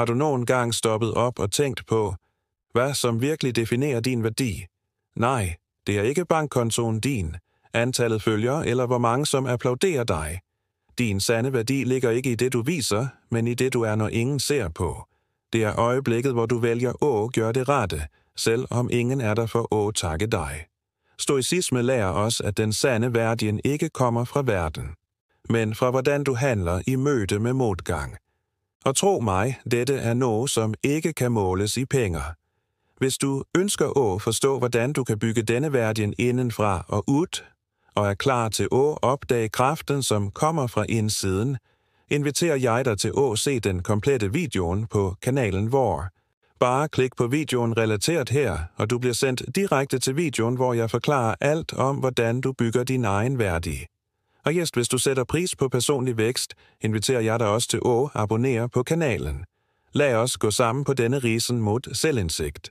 Har du nogen gang stoppet op og tænkt på, hvad som virkelig definerer din værdi? Nej, det er ikke bankkontoen din, antallet følgere eller hvor mange som applauderer dig. Din sande værdi ligger ikke i det, du viser, men i det, du er, når ingen ser på. Det er øjeblikket, hvor du vælger at gøre det rette, selv om ingen er der for at takke dig. Stoicisme lærer os, at den sande værdien ikke kommer fra verden, men fra hvordan du handler i møde med modgang. Og tro mig, dette er noget, som ikke kan måles i penge. Hvis du ønsker at forstå, hvordan du kan bygge denne værdien indenfra og ud, og er klar til at opdage kraften, som kommer fra indsiden, inviterer jeg dig til at se den komplette videoen på kanalen Vor. Bare klik på videoen relateret her, og du bliver sendt direkte til videoen, hvor jeg forklarer alt om, hvordan du bygger din egen værdi. Og hvis du sætter pris på personlig vækst, inviterer jeg dig også til at abonnere på kanalen. Lad os gå sammen på denne rejse mod selvindsigt.